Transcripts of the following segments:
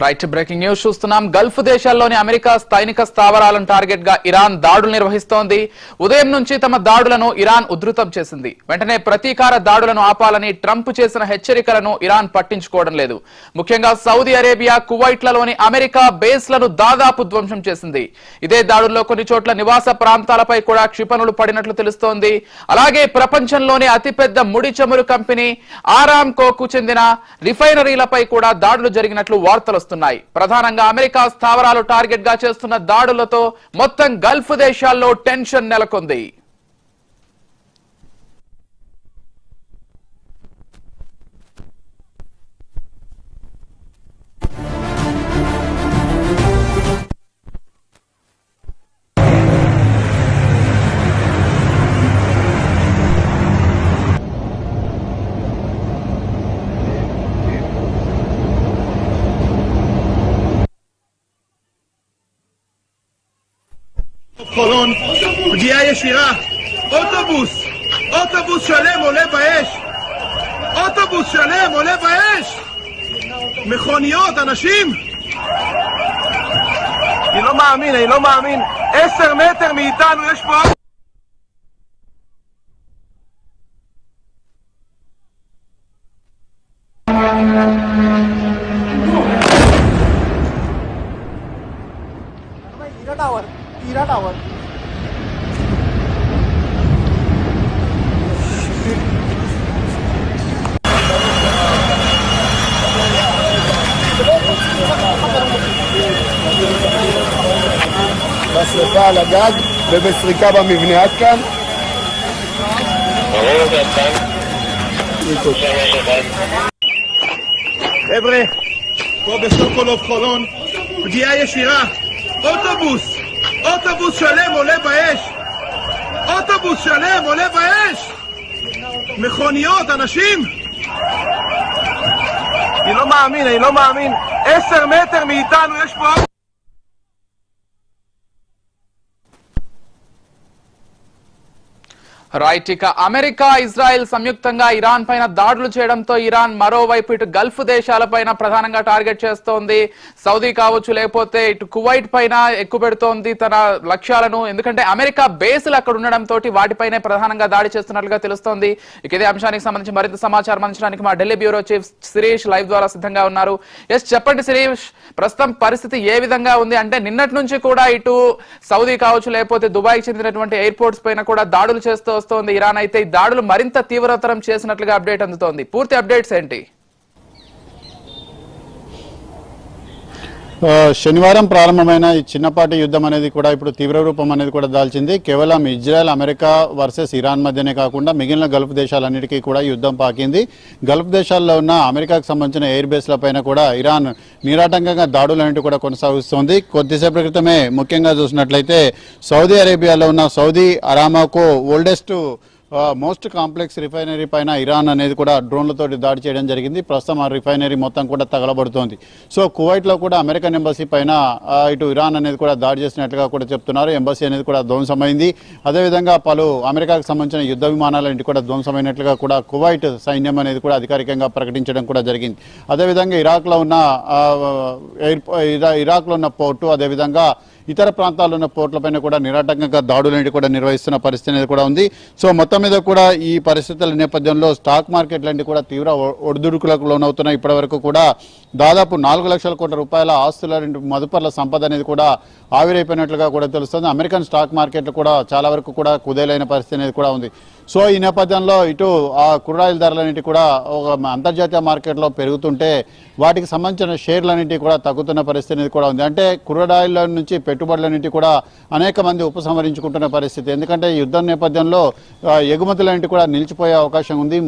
Right breaking news చూస్తున్నాం. Gulf దేశాల్లోని America సైనిక స్థావరాలను టార్గెట్ గా ఇరాన్ దాడులు నిర్వహిస్తోంది. ఉదయం నుంచి తమ దాడులను ఇరాన్ ఉధృతం చేసింది. వెంటనే ప్రతీకార దాడులను ఆపాలని ట్రంప్ చేసిన హెచ్చరికలను ఇరాన్ పట్టించుకోవడం లేదు. ముఖ్యంగా సౌదీ అరేబియా, కువైట్లలోని అమెరికా బేస్లను దాదాపు ధ్వంసం చేసింది. ఇదే దాడుల్లో కొన్ని చోట్ల నివాస ప్రాంతాలపై కూడా క్షిపణులు పడినట్లు తెలుస్తోంది. అలాగే ప్రపంచంలోని అతిపెద్ద ముడి చమురు కంపెనీ ఆరామ్కోకు చెందిన రిఫైనరీలపై కూడా దాడులు జరిగినట్లు వార్తలు వస్తున్నాయి. ప్రధానంగా అమెరికా స్థావరాలు టార్గెట్ గా చేస్తున్న దాడులతో మొత్తం గల్ఫ్ దేశాల్లో టెన్షన్ నెలకొంది. חולון, פגיעה ישירה, אוטובוס שלם עולה באש, אוטובוס שלם עולה באש, מכוניות, אנשים, אני לא מאמין, 10 מטר מאיתנו יש פה Ira Tower. בשריפה על הגג ובסריקה במבנה. עד כאן? חבר'ה, פה בסוקולוב חולון, פגיעה ישירה, אוטובוס שלם עולה באש, אוטובוס שלם עולה באש, מכוניות, אנשים, אני לא מאמין, 10 מטר מאיתנו יש פה రైట్. ఇక అమెరికా, ఇజ్రాయెల్ సంయుక్తంగా ఇరాన్ పైన దాడులు చేయడంతో ఇరాన్ మరోవైపు ఇటు గల్ఫ్ దేశాలపైన ప్రధానంగా టార్గెట్ చేస్తోంది. సౌదీ కావచ్చు, లేకపోతే ఇటు కువైట్ పైన ఎక్కువ పెడుతోంది తన లక్ష్యాలను. ఎందుకంటే అమెరికా బేస్లు అక్కడ ఉండడంతో వాటిపైనే ప్రధానంగా దాడి చేస్తున్నట్లుగా తెలుస్తోంది. ఇక ఇదే అంశానికి సంబంధించి మరింత సమాచారం అందించడానికి మా Delhi bureau chief Shirish live ద్వారా సిద్ధంగా ఉన్నారు. ఎస్, చెప్పండి శిరీష్, ప్రస్తుతం పరిస్థితి ఏ విధంగా ఉంది? అంటే నిన్నటి నుంచి కూడా ఇటు సౌదీ కావచ్చు, లేకపోతే దుబాయ్కి చెందినటువంటి ఎయిర్పోర్ట్స్ పైన కూడా దాడులు చేస్తూ వస్తోంది ఇరాన్. అయితే ఈ దాడులు మరింత తీవ్రతరం చేసినట్లుగా అప్డేట్ అందుతోంది. పూర్తి అప్డేట్స్ ఏంటి? శనివారం ప్రారంభమైన ఈ చిన్నపాటి యుద్ధం అనేది కూడా ఇప్పుడు తీవ్ర రూపం అనేది కూడా దాల్చింది. కేవలం ఇజ్రాయెల్, అమెరికా వర్సెస్ ఇరాన్ మధ్యనే కాకుండా మిగిలిన గల్ఫ్ దేశాలన్నిటికీ కూడా యుద్ధం పాకింది. గల్ఫ్ దేశాల్లో ఉన్న అమెరికాకు సంబంధించిన ఎయిర్ బేస్ల పైన కూడా ఇరాన్ నిరాటంకంగా దాడులన్నిటి కూడా కొనసాగిస్తోంది. కొద్దిసేపటి క్రితమే ముఖ్యంగా చూసినట్లయితే సౌదీ అరేబియాలో ఉన్న Saudi Aramco oldest most complex refinery పైన ఇరాన్ అనేది కూడా డ్రోన్లతో దాడి చేయడం జరిగింది. ప్రస్తుతం ఆ రిఫైనరీ మొత్తం కూడా తగలబడుతోంది. సో కువైట్లో కూడా అమెరికన్ ఎంబసీ పైన ఇటు ఇరాన్ అనేది కూడా దాడి చేసినట్లుగా కూడా చెప్తున్నారు. ఎంబసీ అనేది కూడా ధ్వంసమైంది. అదేవిధంగా పలు అమెరికాకు సంబంధించిన యుద్ధ విమానాలన్నింటి కూడా ధ్వంసమైనట్లుగా కూడా కువైట్ సైన్యం అనేది కూడా అధికారికంగా ప్రకటించడం కూడా జరిగింది. అదేవిధంగా ఇరాక్లో ఉన్న పోర్టు, అదేవిధంగా ఇతర ప్రాంతాల్లో ఉన్న పోర్టులపైన కూడా నిరాటంకంగా దాడులన్నిటి కూడా నిర్వహిస్తున్న పరిస్థితి అనేది కూడా ఉంది. సో మొత్తం మీద కూడా ఈ పరిస్థితుల నేపథ్యంలో స్టాక్ మార్కెట్లన్నీ కూడా తీవ్ర ఒడిదుడుకులకు లోనవుతున్నాయి. ఇప్పటి వరకు కూడా దాదాపు 4 లక్షల కోట్ల రూపాయల ఆస్తుల మదుపర్ల సంపద అనేది కూడా ఆవిరైపోయినట్లుగా కూడా తెలుస్తుంది. అమెరికన్ స్టాక్ మార్కెట్లు కూడా చాలా వరకు కూడా కుదేలైన పరిస్థితి అనేది కూడా ఉంది. సో ఈ నేపథ్యంలో ఇటు ఆ క్రూడాయిల్ ధరలన్నింటి కూడా ఒక అంతర్జాతీయ మార్కెట్లో పెరుగుతుంటే వాటికి సంబంధించిన షేర్లన్నింటి కూడా తగ్గుతున్న పరిస్థితి అనేది కూడా ఉంది. అంటే క్రూడాయిల్ నుంచి పెట్టుబడులన్నింటి కూడా అనేక మంది ఉపసంహరించుకుంటున్న పరిస్థితి. ఎందుకంటే యుద్ధం నేపథ్యంలో ఎగుమతులన్నింటి కూడా నిలిచిపోయే అవకాశం ఉంది.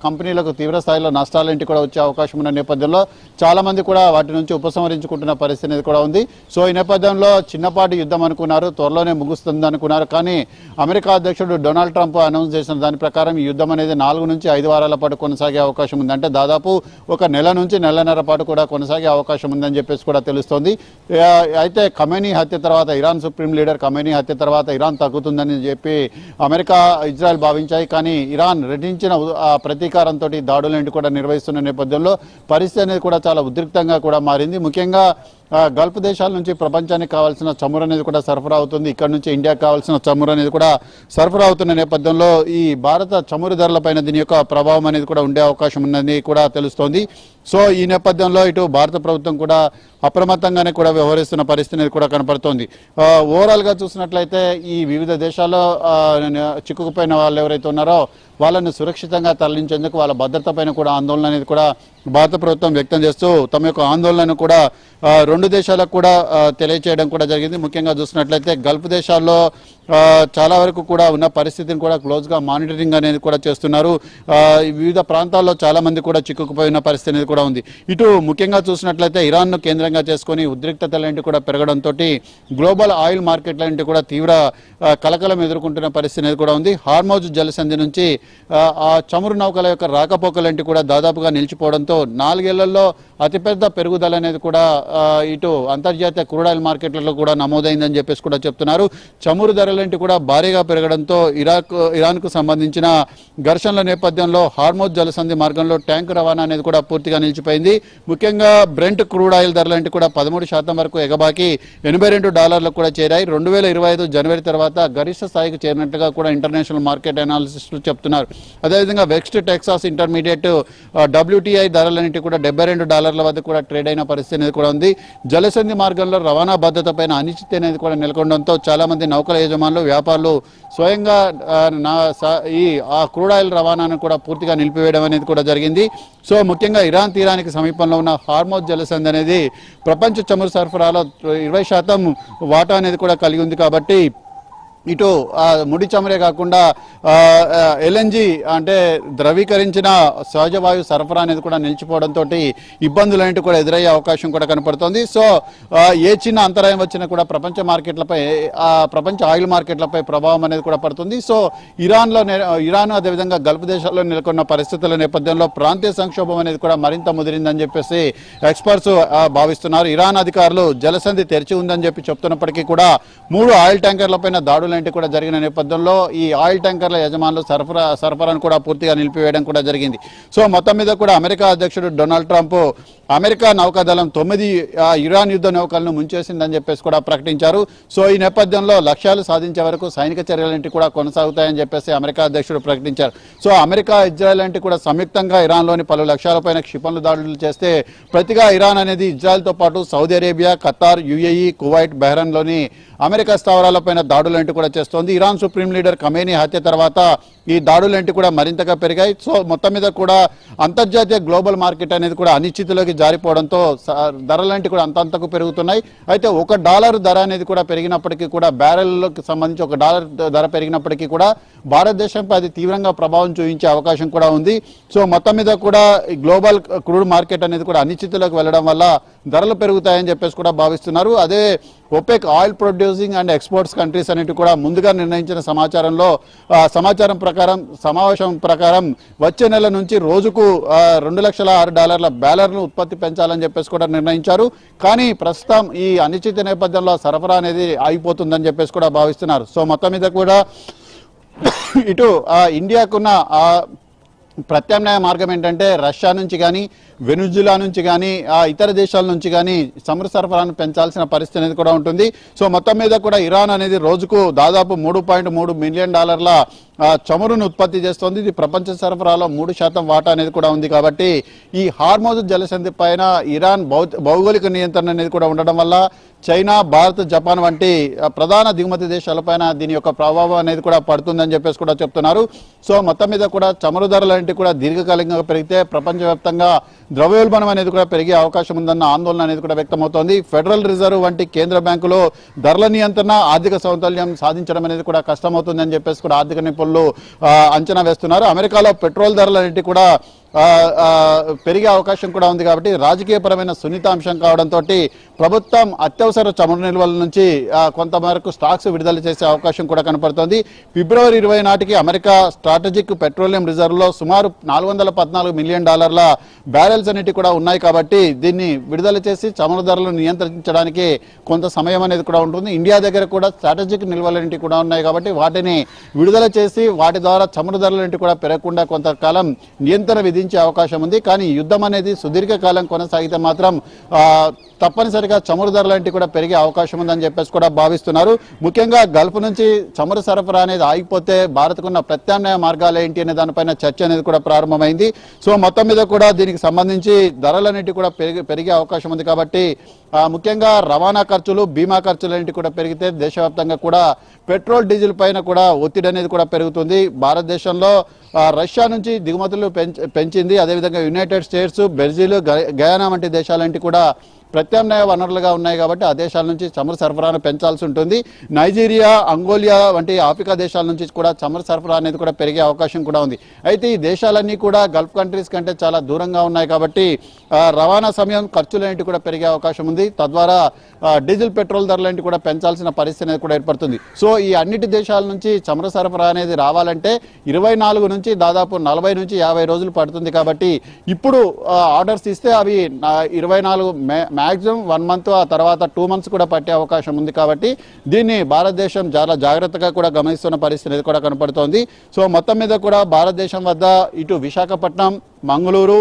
కంపెనీలకు తీవ్ర స్థాయిలో నష్టాలన్నింటి కూడా వచ్చే అవకాశం ఉన్న నేపథ్యంలో చాలా మంది కూడా వాటి నుంచి ఉపసంహరించుకుంటున్న పరిస్థితి అనేది కూడా ఉంది. సో ఈ నేపథ్యంలో చిన్నపాటి యుద్ధం అనుకున్నారు, త్వరలోనే ముగుస్తుంది అనుకున్నారు. కానీ అమెరికా అధ్యక్షుడు డొనాల్డ్ ట్రంప్ అనౌన్స్ అనౌన్స్ చేసిన దాని ప్రకారం ఈ యుద్ధం అనేది 4 నుంచి 5 వారాల పాటు కొనసాగే అవకాశం ఉంది. అంటే దాదాపు ఒక నెల నుంచి నెలన్నర పాటు కూడా కొనసాగే అవకాశం ఉందని చెప్పేసి కూడా తెలుస్తోంది. అయితే ఖమేనీ హత్య తర్వాత, ఇరాన్ సుప్రీం లీడర్ ఖమేనీ హత్య తర్వాత ఇరాన్ తగ్గుతుందని చెప్పి అమెరికా, ఇజ్రాయెల్ భావించాయి. కానీ ఇరాన్ రెట్టించిన ప్రతీకారంతో దాడులను కూడా నిర్వహిస్తున్న నేపథ్యంలో పరిస్థితి అనేది కూడా చాలా ఉద్రిక్తంగా కూడా మారింది. ముఖ్యంగా గల్ఫ్ దేశాల నుంచి ప్రపంచానికి కావాల్సిన చమురు అనేది కూడా సరఫరా అవుతుంది. ఇక్కడ నుంచి ఇండియాకి కావాల్సిన చమురు అనేది కూడా సరఫరా అవుతున్న నేపథ్యంలో ఈ భారత చమురు ధరలపైన దీని యొక్క ప్రభావం అనేది కూడా ఉండే అవకాశం ఉందని కూడా తెలుస్తోంది. సో ఈ నేపథ్యంలో ఇటు భారత ప్రభుత్వం కూడా అప్రమత్తంగానే కూడా వ్యవహరిస్తున్న పరిస్థితి అనేది కూడా కనపడుతోంది. ఓవరాల్ గా చూసినట్లయితే ఈ వివిధ దేశాల్లో చిక్కుకుపోయిన వాళ్ళు ఎవరైతే ఉన్నారో వాళ్ళను సురక్షితంగా తరలించేందుకు వాళ్ళ భద్రత పైన కూడా ఆందోళన అనేది కూడా భారత ప్రభుత్వం వ్యక్తం చేస్తూ తమ యొక్క ఆందోళనను కూడా 2 దేశాలకు కూడా తెలియచేయడం కూడా జరిగింది. ముఖ్యంగా చూసినట్లయితే గల్ఫ్ దేశాల్లో చాలా వరకు కూడా ఉన్న పరిస్థితిని కూడా క్లోజ్ గా మానిటరింగ్ అనేది కూడా చేస్తున్నారు. వివిధ ప్రాంతాల్లో చాలా మంది కూడా చిక్కుకుపోయిన పరిస్థితి అనేది కూడా ఉంది. ఇటు ముఖ్యంగా చూసినట్లయితే ఇరాన్ ను కేంద్రంగా చేసుకుని ఉద్రిక్తతలు కూడా పెరగడంతో గ్లోబల్ ఆయిల్ మార్కెట్లంటే కూడా తీవ్ర కలకలం ఎదుర్కొంటున్న పరిస్థితి అనేది కూడా ఉంది. హార్మోజ్ జలసంధి నుంచి ఆ చమురు నౌకల యొక్క రాకపోకలంటే కూడా దాదాపుగా నిలిచిపోవడంతో 4 ఏళ్లలో అతిపెద్ద పెరుగుదల అనేది కూడా ఇటు అంతర్జాతీయ క్రూడ్ ఆయిల్ మార్కెట్లలో కూడా నమోదైందని చెప్పేసి కూడా చెప్తున్నారు. చమురు ధరలంటే కూడా భారీగా పెరగడంతో ఇరాన్ కు సంబంధించిన ఘర్షణల నేపథ్యంలో హార్మోజ్ జలసంధి మార్గంలో ట్యాంకు రవాణా అనేది కూడా పూర్తిగా నిలిచిపోయింది. ముఖ్యంగా బ్రెంట్ క్రూడ్ ఆయిల్ ధరలంటే కూడా 13% వరకు ఎగబాకి $82 కూడా చేరాయి. 2025 జనవరి తర్వాత గరిష్ట స్థాయికి చేరినట్టుగా కూడా ఇంటర్నేషనల్ మార్కెట్ అనాలిసిస్టులు చెప్తున్నారు. అదేవిధంగా వెస్ట్ టెక్సాస్ ఇంటర్మీడియట్ WTI ధరలన్నింటి కూడా $72 వద్ద కూడా ట్రేడ్ అయిన పరిస్థితి అనేది కూడా ఉంది. జలసంధి మార్గంలో రవాణా భద్రత పైన అనిశ్చితి అనేది కూడా నెలకొనడంతో చాలా మంది నౌకల యజమానులు, వ్యాపారులు స్వయంగా ఆ క్రూడ్ ఆయిల్ రవాణాను కూడా పూర్తిగా నిలిపివేయడం అనేది కూడా జరిగింది. సో ముఖ్యంగా ఇరాన్ తీరానికి సమీపంలో ఉన్న హార్మోజ్ జలసంధి అనేది ప్రపంచ చమురు సరఫరాలో 20% వాటా అనేది కూడా కలిగి ఉంది. కాబట్టి ఇటు ముడి చమురే కాకుండా LNG అంటే ద్రవీకరించిన సహజ వాయు సరఫరా అనేది కూడా నిలిచిపోవడంతో ఇబ్బందులు అనేవి కూడా ఎదురయ్యే అవకాశం కూడా కనపడుతోంది. సో ఏ చిన్న అంతరాయం వచ్చినా కూడా ప్రపంచ ఆయిల్ మార్కెట్లపై ప్రభావం అనేది కూడా పడుతుంది. సో ఇరాన్ అదేవిధంగా గల్ఫ్ దేశాల్లో నెలకొన్న పరిస్థితుల నేపథ్యంలో ప్రాంతీయ సంక్షోభం అనేది కూడా మరింత ముదిరిందని చెప్పేసి ఎక్స్పర్ట్స్ భావిస్తున్నారు. ఇరాన్ అధికారులు జలసంధి తెరిచి ఉందని చెప్పి చెప్తున్నప్పటికీ కూడా 3 ఆయిల్ ట్యాంకర్లపైన దాడులు కూడా జరిగిన నేపథ్యంలో ఈ ఆయిల్ ట్యాంకర్ల యజమానులు సరఫరాను కూడా పూర్తిగా నిలిపివేయడం కూడా జరిగింది. సో మొత్తం మీద కూడా అమెరికా అధ్యక్షుడు డొనాల్డ్ ట్రంప్ అమెరికా నౌకాదళం 9 ఇరాన్ యుద్ధ నౌకలను ముంచేసిందని చెప్పేసి కూడా ప్రకటించారు. సో ఈ నేపథ్యంలో లక్ష్యాలు సాధించే వరకు సైనిక చర్యలంటి కూడా కొనసాగుతాయని చెప్పేసి అమెరికా అధ్యక్షుడు ప్రకటించారు. సో అమెరికా, ఇజ్రాయెల్ అంటే కూడా సంయుక్తంగా ఇరాన్లోని పలు లక్ష్యాలపైన క్షిపణులు దాడులు చేస్తే ప్రతిగా ఇరాన్ అనేది ఇజ్రాయెల్తో పాటు Saudi Arabia, Qatar, UAE, Kuwait, బహ్రెయిన్లోని అమెరికా స్థావరాలపైన దాడులంటూ కూడా చేస్తోంది. ఇరాన్ సుప్రీం లీడర్ ఖమేనీ హత్య తర్వాత ఈ దాడులంటూ కూడా మరింతగా పెరిగాయి. సో మొత్తం మీద కూడా అంతర్జాతీయ గ్లోబల్ మార్కెట్ అనేది కూడా అనిశ్చితిలోకి జారిపోవడంతో ధరలంటే కూడా అంతంతకు పెరుగుతున్నాయి. అయితే $1 ధర అనేది కూడా పెరిగినప్పటికీ కూడా, బ్యారెల్కి సంబంధించి $1 ధర పెరిగినప్పటికీ కూడా భారతదేశంపై అది తీవ్రంగా ప్రభావం చూపించే అవకాశం కూడా ఉంది. సో మొత్తం మీద కూడా ఈ గ్లోబల్ క్రూడ్ మార్కెట్ అనేది కూడా అనిశ్చితిలోకి వెళ్ళడం వల్ల ధరలు పెరుగుతాయని చెప్పేసి కూడా భావిస్తున్నారు. అదే OPEC oil producing and exports countries అనేవి కూడా ముందుగా నిర్ణయించిన సమాచారం సమావేశం ప్రకారం వచ్చే నెల నుంచి రోజుకు $2,06,000 బ్యాలర్ను ఉత్పత్తి పెంచాలని చెప్పేసి కూడా నిర్ణయించారు. కానీ ప్రస్తుతం ఈ అనిశ్చిత నేపథ్యంలో సరఫరా అనేది ఆగిపోతుందని చెప్పేసి కూడా భావిస్తున్నారు. సో మొత్తం మీద కూడా ఇటు ఇండియాకున్న ప్రత్యామ్నాయ మార్గం ఏంటంటే రష్యా నుంచి కానీ, వెనుజులా నుంచి కానీ, ఇతర దేశాల నుంచి కానీ చమురు సరఫరాను పెంచాల్సిన పరిస్థితి అనేది కూడా ఉంటుంది. సో మొత్తం మీద కూడా ఇరాన్ అనేది రోజుకు దాదాపు $3.3 మిలియన్ చమురును ఉత్పత్తి చేస్తోంది. ఇది ప్రపంచ సరఫరాలో 3% వాటా అనేది కూడా ఉంది. కాబట్టి ఈ హార్మోజ్ జలసంధి పైన ఇరాన్ భౌగోళిక నియంత్రణ అనేది కూడా ఉండడం వల్ల చైనా, భారత్, జపాన్ వంటి ప్రధాన దిగుమతి దేశాలపైన దీని యొక్క ప్రభావం అనేది కూడా పడుతుందని చెప్పేసి కూడా చెప్తున్నారు. సో మొత్తం మీద కూడా చమురు ధరలంటే కూడా దీర్ఘకాలికంగా పెరిగితే ప్రపంచవ్యాప్తంగా ద్రవ్యోల్బణం అనేది కూడా పెరిగే అవకాశం ఉందన్న ఆందోళన అనేది కూడా వ్యక్తమవుతోంది. ఫెడరల్ రిజర్వ్ వంటి కేంద్ర బ్యాంకులో ధరల నియంత్రణ, ఆర్థిక సౌందర్యం సాధించడం అనేది కూడా కష్టమవుతుందని చెప్పేసి కూడా ఆర్థిక నిపుణులు అంచనా వేస్తున్నారు. అమెరికాలో పెట్రోల్ ధరలన్నిటి కూడా పెరిగే అవకాశం కూడా ఉంది కాబట్టి రాజకీయపరమైన సున్నితాంశం కావడంతో ప్రభుత్వం అత్యవసర చమురు నిల్వల నుంచి కొంతమేరకు స్టాక్స్ విడుదల చేసే అవకాశం కూడా కనపడుతోంది. ఫిబ్రవరి 20 నాటికి అమెరికా స్ట్రాటజిక్ పెట్రోలియం రిజర్వ్లో సుమారు $414 మిలియన్ బ్యారెల్స్ అన్నిటి కూడా ఉన్నాయి కాబట్టి దీన్ని విడుదల చేసి చమురు ధరలను నియంత్రించడానికి కొంత సమయం అనేది కూడా ఉంటుంది. ఇండియా దగ్గర కూడా స్ట్రాటజిక్ నిల్వలన్నిటి కూడా ఉన్నాయి కాబట్టి వాటిని విడుదల చేసి వాటి ద్వారా చమురు ధరలన్నిటి కూడా పెరగకుండా కొంతకాలం నియంత్రణ విధించే అవకాశం ఉంది. కానీ యుద్ధం అనేది సుదీర్ఘకాలం కొనసాగితే మాత్రం తప్పనిసరిగా చమురు ధరలంటి కూడా పెరిగే అవకాశం ఉందని చెప్పేసి కూడా భావిస్తున్నారు. ముఖ్యంగా గల్ఫ్ నుంచి చమురు సరఫరా అనేది ఆగిపోతే భారత్కున్న ప్రత్యామ్నాయ మార్గాలు ఏంటి అనే దానిపైన చర్చ అనేది కూడా ప్రారంభమైంది. సో మొత్తం మీద కూడా దీనికి సంబంధించి ధరలన్నిటి కూడా పెరిగే అవకాశం ఉంది కాబట్టి ముఖ్యంగా రవాణా ఖర్చులు, బీమా ఖర్చులు అనేవి కూడా పెరిగితే దేశవ్యాప్తంగా కూడా పెట్రోల్, డీజిల్ పైన కూడా ఒత్తిడి అనేది కూడా పెరుగుతుంది. భారతదేశంలో రష్యా నుంచి దిగుమతులు పెంచింది. అదేవిధంగా యునైటెడ్ స్టేట్స్, బ్రెజిల్, గయానా వంటి దేశాలంటి కూడా ప్రత్యామ్నాయ వనరులుగా ఉన్నాయి కాబట్టి ఆ దేశాల నుంచి చమురు సరఫరాను పెంచాల్సి ఉంటుంది. నైజీరియా, అంగోలియా వంటి ఆఫ్రికా దేశాల నుంచి కూడా చమురు సరఫరా అనేది కూడా పెరిగే అవకాశం కూడా ఉంది. అయితే ఈ దేశాలన్నీ కూడా గల్ఫ్ కంట్రీస్ కంటే చాలా దూరంగా ఉన్నాయి కాబట్టి రవాణా సమయం, ఖర్చులు అనేవి కూడా పెరిగే అవకాశం ఉంది. తద్వారా డీజిల్, పెట్రోల్ ధరలు కూడా పెంచాల్సిన పరిస్థితి అనేది కూడా ఏర్పడుతుంది. సో ఈ అన్నిటి దేశాల నుంచి చమురు సరఫరా అనేది రావాలంటే 24 నుంచి దాదాపు 40 నుంచి 50 రోజులు పడుతుంది కాబట్టి ఇప్పుడు ఆర్డర్స్ ఇస్తే అవి 24 మ్యాక్సిమం 1 మంత్, ఆ తర్వాత 2 మంత్స్ కూడా పట్టే అవకాశం ఉంది కాబట్టి దీన్ని భారతదేశం చాలా జాగ్రత్తగా కూడా గమనిస్తున్న పరిస్థితి కూడా కనపడుతోంది. సో మొత్తం మీద కూడా భారతదేశం వద్ద ఇటు విశాఖపట్నం, మంగళూరు,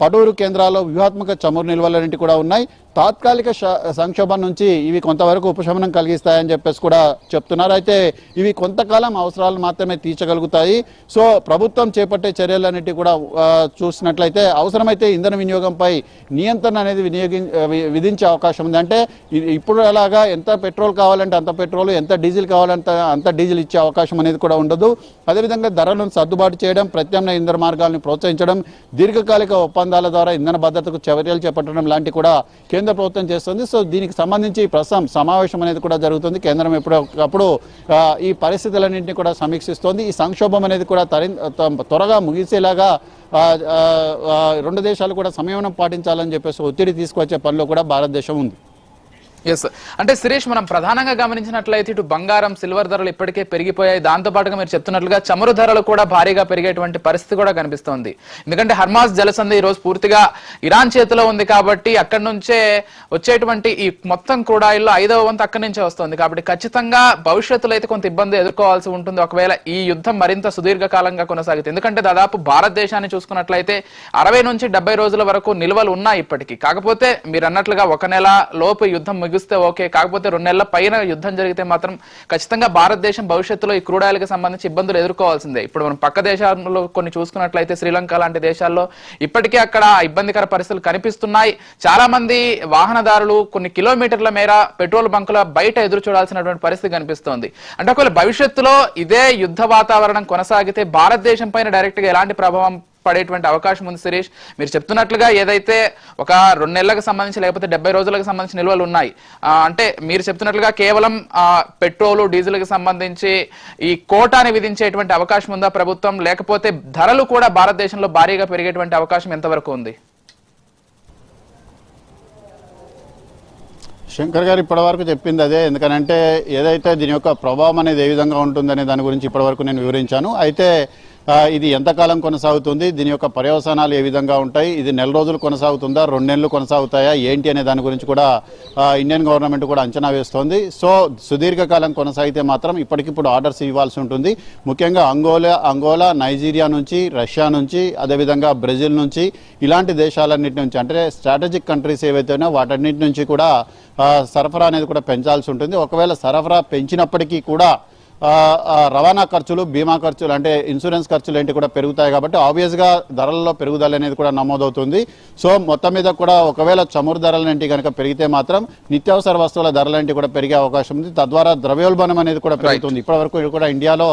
పడూరు కేంద్రాల్లో వ్యూహాత్మక చమురు నిల్వలన్నింటి కూడా ఉన్నాయి. తాత్కాలిక సంక్షోభం నుంచి ఇవి కొంతవరకు ఉపశమనం కలిగిస్తాయని చెప్పేసి కూడా చెప్తున్నారు. అయితే ఇవి కొంతకాలం అవసరాలు మాత్రమే తీర్చగలుగుతాయి. సో ప్రభుత్వం చేపట్టే చర్యలన్నిటి కూడా చూసినట్లయితే అవసరమైతే ఇంధన వినియోగంపై నియంత్రణ అనేది విధించే అవకాశం ఉంది. అంటే ఇప్పుడు అలాగా ఎంత పెట్రోల్ కావాలంటే అంత పెట్రోల్, ఎంత డీజిల్ కావాలంటే అంత డీజిల్ ఇచ్చే అవకాశం అనేది కూడా ఉండదు. అదేవిధంగా ధరలను సర్దుబాటు చేయడం, ప్రత్యామ్నాయ ఇంధన మార్గాలను ప్రోత్సహించడం, దీర్ఘకాలిక ఒప్పందాల ద్వారా ఇంధన భద్రతకు చర్యలు చేపట్టడం లాంటి కూడా కేంద్ర ప్రభుత్వం చేస్తుంది. సో దీనికి సంబంధించి ప్రస్తుతం సమావేశం అనేది కూడా జరుగుతుంది. కేంద్రం ఎప్పుడప్పుడు ఈ పరిస్థితులన్నింటినీ కూడా సమీక్షిస్తోంది. ఈ సంక్షోభం అనేది కూడా త్వరగా ముగిసేలాగా 2 దేశాలు కూడా సంయమనం పాటించాలని చెప్పేసి ఒత్తిడి తీసుకొచ్చే పనిలో కూడా భారతదేశం ఉంది. ఎస్, అంటే శిరీష్, మనం ప్రధానంగా గమనించినట్లయితే ఇటు బంగారం, సిల్వర్ ధరలు ఇప్పటికే పెరిగిపోయాయి. దాంతో పాటుగా మీరు చెప్తున్నట్లుగా చమురు ధరలు కూడా భారీగా పెరిగేటువంటి పరిస్థితి కూడా కనిపిస్తోంది. ఎందుకంటే హర్మాజ్ జలసంధి ఈ రోజు పూర్తిగా ఇరాన్ చేతిలో ఉంది కాబట్టి అక్కడి నుంచే వచ్చేటువంటి ఈ మొత్తం క్రూడాయిల్లో 5వ వంతు అక్కడి నుంచే వస్తుంది కాబట్టి ఖచ్చితంగా భవిష్యత్తులో అయితే కొంత ఇబ్బంది ఎదుర్కోవాల్సి ఉంటుంది ఒకవేళ ఈ యుద్ధం మరింత సుదీర్ఘకాలంగా కొనసాగితే. ఎందుకంటే దాదాపు భారతదేశాన్ని చూసుకున్నట్లయితే 60 నుంచి 70 రోజుల వరకు నిల్వలు ఉన్నాయి ఇప్పటికీ. కాకపోతే మీరు అన్నట్లుగా 1 నెల లోపు యుద్ధం ముగిస్తే ఓకే, కాకపోతే 2 నెలల పైన యుద్ధం జరిగితే మాత్రం ఖచ్చితంగా భారతదేశం భవిష్యత్తులో ఈ క్రూడ్ ఆయిల్ కి సంబంధించి ఇబ్బందులు ఎదుర్కోవాల్సిందే. ఇప్పుడు మనం పక్క దేశాల్లో కొన్ని చూసుకున్నట్లయితే శ్రీలంక లాంటి దేశాల్లో ఇప్పటికే అక్కడ ఇబ్బందికర పరిస్థితులు కనిపిస్తున్నాయి. చాలా మంది వాహనదారులు కొన్ని కిలోమీటర్ల మేర పెట్రోల్ బంకుల బయట ఎదురు చూడాల్సినటువంటి పరిస్థితి కనిపిస్తోంది. అంటే ఒకవేళ భవిష్యత్తులో ఇదే యుద్ధ వాతావరణం కొనసాగితే భారతదేశం పైన డైరెక్ట్ గా ఎలాంటి ప్రభావం పడేటువంటి అవకాశం ఉంది శిరీష్? మీరు చెప్తున్నట్లుగా ఏదైతే ఒక 2 నెలలకు సంబంధించి లేకపోతే 70 రోజులకు సంబంధించి నిల్వలు ఉన్నాయి, అంటే మీరు చెప్తున్నట్లుగా కేవలం పెట్రోలు, డీజిల్ కి సంబంధించి ఈ కోటాని విధించేటువంటి అవకాశం ఉందా ప్రభుత్వం, లేకపోతే ధరలు కూడా భారతదేశంలో భారీగా పెరిగేటువంటి అవకాశం ఎంతవరకు ఉంది? శంకర్ గారు ఇప్పటివరకు చెప్పింది అదే. ఎందుకనంటే ఏదైతే దీని యొక్క ప్రభావం అనేది ఏ విధంగా ఉంటుందనే దాని గురించి ఇప్పటివరకు నేను వివరించాను. అయితే ఇది ఎంతకాలం కొనసాగుతుంది, దీని యొక్క పర్యవసానాలు ఏ విధంగా ఉంటాయి, ఇది 1 నెల రోజులు కొనసాగుతుందా, 2 నెలలు కొనసాగుతాయా, ఏంటి అనే దాని గురించి కూడా ఇండియన్ గవర్నమెంట్ కూడా అంచనా వేస్తోంది. సో సుదీర్ఘకాలం కొనసాగితే మాత్రం ఇప్పటికిప్పుడు ఆర్డర్స్ ఇవ్వాల్సి ఉంటుంది. ముఖ్యంగా అంగోలా, నైజీరియా నుంచి, రష్యా నుంచి, అదేవిధంగా బ్రెజిల్ నుంచి, ఇలాంటి దేశాలన్నింటి నుంచి, అంటే స్ట్రాటజిక్ కంట్రీస్ ఏవైతేనో వాటన్నిటి నుంచి కూడా సరఫరా అనేది కూడా పెంచాల్సి ఉంటుంది. ఒకవేళ సరఫరా పెంచినప్పటికీ కూడా రవాణా ఖర్చులు, బీమా ఖర్చులు అంటే ఇన్సూరెన్స్ ఖర్చులు ఏంటి కూడా పెరుగుతాయి కాబట్టి ఆబ్వియస్ గా ధరలలో పెరుగుదల అనేది కూడా నమోదవుతుంది. సో మొత్తం మీద కూడా ఒకవేళ చమురు ధరలేంటి కనుక పెరిగితే మాత్రం నిత్యావసర వస్తువుల ధరలేంటి కూడా పెరిగే అవకాశం ఉంది. తద్వారా ద్రవ్యోల్బణం అనేది కూడా పెరుగుతుంది. ఇప్పటివరకు కూడా ఇండియాలో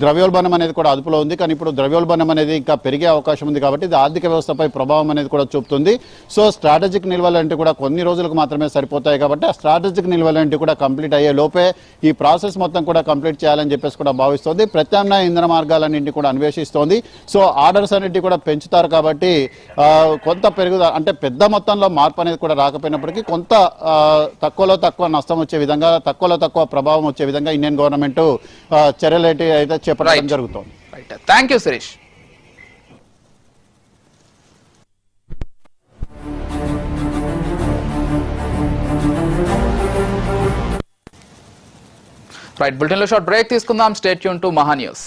ద్రవ్యోల్బణం అనేది కూడా అదుపులో ఉంది, కానీ ఇప్పుడు ద్రవ్యోల్బణం అనేది ఇంకా పెరిగే అవకాశం ఉంది కాబట్టి ఇది ఆర్థిక వ్యవస్థపై ప్రభావం అనేది కూడా చూపుతుంది. సో స్ట్రాటజిక్ నిల్వలంటే కూడా కొన్ని రోజులకు మాత్రమే సరిపోతాయి కాబట్టి ఆ స్ట్రాటజిక్ నిల్వలంటే కూడా కంప్లీట్ అయ్యే లోపే ఈ ప్రాసెస్ మొత్తం కూడా కంప్లీట్ చేయాలని చెప్పేసి కూడా భావిస్తోంది. ప్రత్యామ్నాయ ఇంధన మార్గాలన్నింటినీ కూడా అన్వేషిస్తోంది. సో ఆర్డర్స్ అన్నింటి కూడా పెంచుతారు కాబట్టి కొంత పెరుగుదల అంటే పెద్ద మొత్తంలో మార్పు అనేది కూడా రాకపోయినప్పటికీ కొంత తక్కువలో తక్కువ నష్టం వచ్చే విధంగా, తక్కువలో తక్కువ ప్రభావం వచ్చే విధంగా ఇండియన్ గవర్నమెంట్ చర్యలు అయితే చేపట్టడం జరుగుతోంది. Thank you Shirish. Right, bulletin లో షార్ట్ బ్రేక్ తీసుకుందాం. Stay tune to Maha news.